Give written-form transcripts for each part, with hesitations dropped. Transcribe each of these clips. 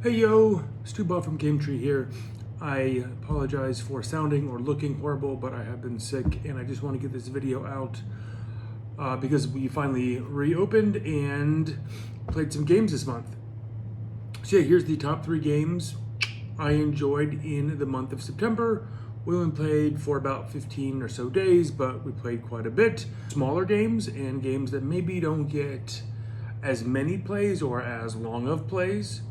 Hey yo, Stu Bob from Game Tree here. I apologize for sounding or looking horrible, but I have been sick and I just want to get this video out because we finally reopened and played some games this month. So yeah, here's the top 3 games I enjoyed in the month of September. We only played for about 15 or so days, but we played quite a bit. Smaller games and games that maybe don't get as many plays or as long of plays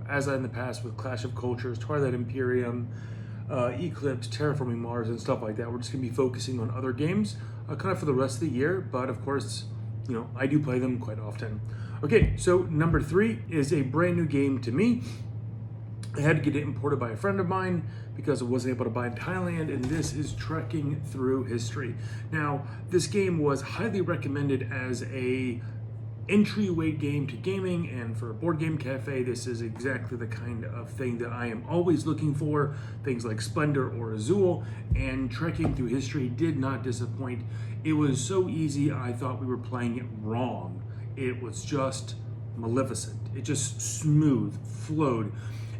as in the past with Clash of Cultures, Twilight Imperium, Eclipse, Terraforming Mars, and stuff like that. We're just gonna be focusing on other games kind of for the rest of the year, but of course, I do play them quite often. Okay, so number 3 is a brand new game to me. I had to get it imported by a friend of mine because I wasn't able to buy it in Thailand, and this is Trekking Through History. Now, this game was highly recommended as a entryway game to gaming, and for a board game cafe, this is exactly the kind of thing that I am always looking for. Things like Splendor or Azul, and Trekking Through History did not disappoint. It was so easy, I thought we were playing it wrong. It was just maleficent. It just smooth, flowed.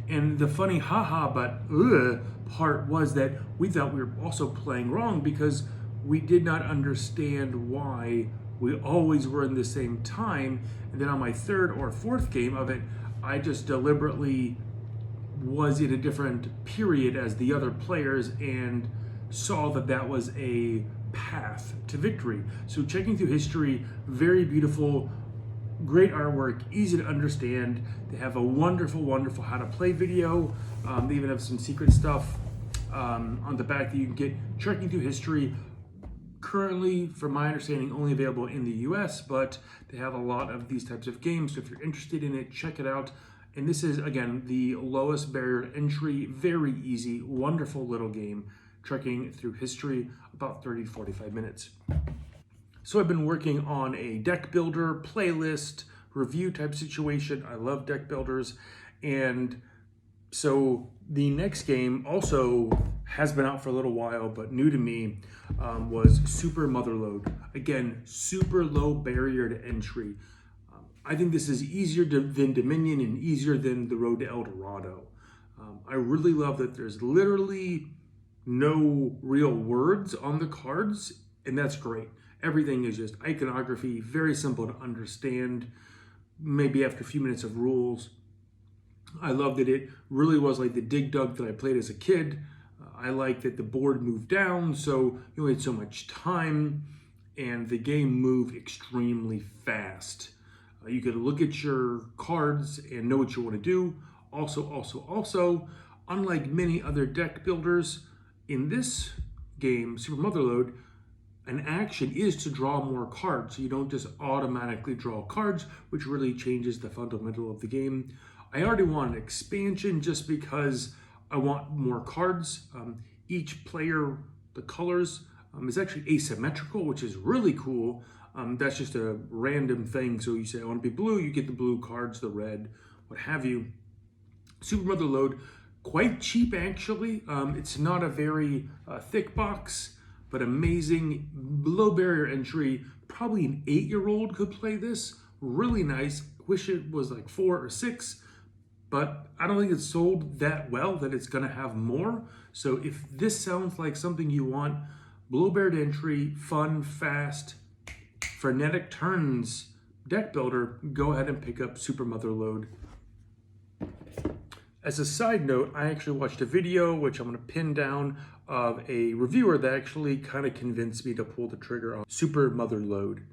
And the funny haha but part was that we thought we were also playing wrong because we did not understand why we always were in the same time. And then on my 3rd or 4th game of it, I just deliberately was in a different period as the other players and saw that that was a path to victory. So Checking Through History, very beautiful, great artwork, easy to understand. They have a wonderful, wonderful how to play video. They even have some secret stuff on the back that you can get. Trekking Through History, currently, from my understanding, only available in the US, but they have a lot of these types of games. So if you're interested in it, check it out. And this is, again, the lowest barrier to entry, very easy, wonderful little game, Trekking Through History, about 30 to 45 minutes. So I've been working on a deck builder, playlist, review type situation. I love deck builders. And so the next game also has been out for a little while, but new to me, was Super Motherlode. Again, super low barrier to entry. I think this is easier than Dominion and easier than the Road to El Dorado. I really love that there's literally no real words on the cards, and that's great. Everything is just iconography, very simple to understand, maybe after a few minutes of rules. I love that it really was like the Dig Dug that I played as a kid. I like that the board moved down, so you only had so much time, and the game moved extremely fast. You could look at your cards and know what you want to do. Also, unlike many other deck builders, in this game, Super Motherlode, an action is to draw more cards, so you don't just automatically draw cards, which really changes the fundamental of the game. I already want an expansion just because I want more cards. Each player, the colors, is actually asymmetrical, which is really cool. That's just a random thing. So you say, I want to be blue, you get the blue cards, the red, what have you. Super Motherlode, quite cheap actually. It's not a very thick box, but amazing, low barrier entry. Probably an 8-year-old could play this. Really nice. Wish it was like 4 or 6, but I don't think it's sold that well that it's gonna have more. So if this sounds like something you want, low barrier to entry, fun, fast, frenetic turns deck builder, go ahead and pick up Super Motherlode. As a side note, I actually watched a video, which I'm going to pin down, of a reviewer that actually kind of convinced me to pull the trigger on Super Motherlode.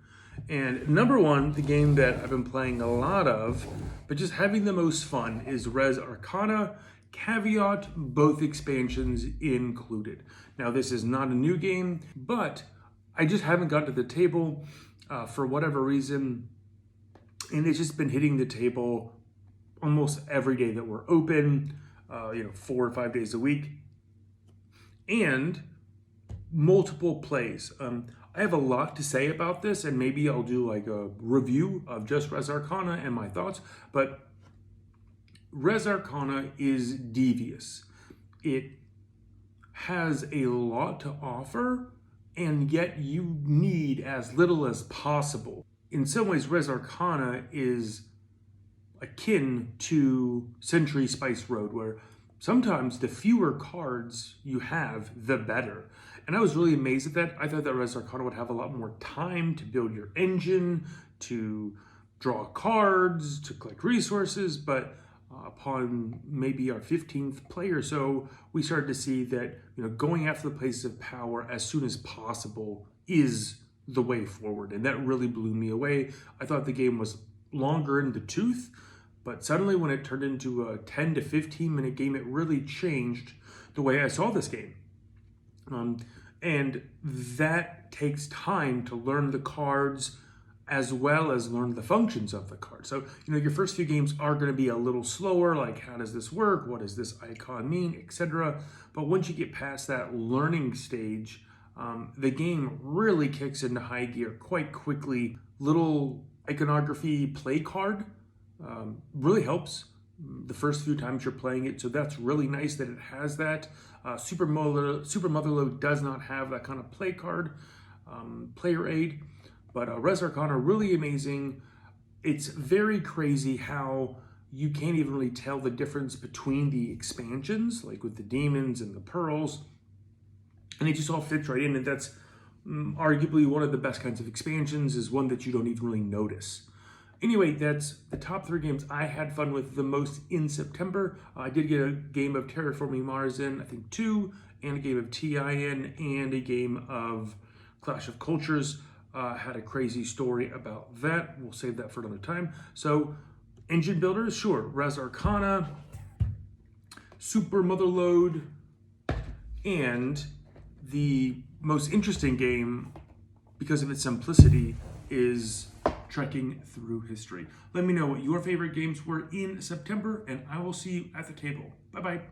And number 1, the game that I've been playing a lot of, but just having the most fun, is Res Arcana. Caveat, both expansions included. Now, this is not a new game, but I just haven't gotten to the table for whatever reason, and it's just been hitting the table almost every day that we're open, 4 or 5 days a week, and multiple plays. I have a lot to say about this, and maybe I'll do like a review of just Res Arcana and my thoughts, but Res Arcana is devious. It has a lot to offer, and yet you need as little as possible. In some ways, Res Arcana is akin to Century Spice Road, where sometimes the fewer cards you have, the better. And I was really amazed at that. I thought that Res Arcana would have a lot more time to build your engine, to draw cards, to collect resources, but upon maybe our 15th play or so, we started to see that going after the places of power as soon as possible is the way forward, and that really blew me away. I thought the game was longer in the tooth, but suddenly when it turned into a 10 to 15 minute game, it really changed the way I saw this game. And that takes time to learn the cards as well as learn the functions of the card. So, your first few games are going to be a little slower, like how does this work? What does this icon mean, etc. But once you get past that learning stage, the game really kicks into high gear quite quickly. Little iconography play card really helps the first few times you're playing it, so that's really nice that it has that. Super Motherlode does not have that kind of play card player aid, but Res Arcana, really amazing. It's very crazy how you can't even really tell the difference between the expansions, like with the demons and the pearls, and it just all fits right in, and that's arguably one of the best kinds of expansions, is one that you don't even really notice. Anyway, that's the top 3 games I had fun with the most in September. I did get a game of Terraforming Mars in, I think 2, and a game of TI in, and a game of Clash of Cultures. Had a crazy story about that. We'll save that for another time. So, engine builders, sure. Res Arcana, Super Motherlode, and the most interesting game, because of its simplicity, is Trekking Through History. Let me know what your favorite games were in September, and I will see you at the table. Bye-bye.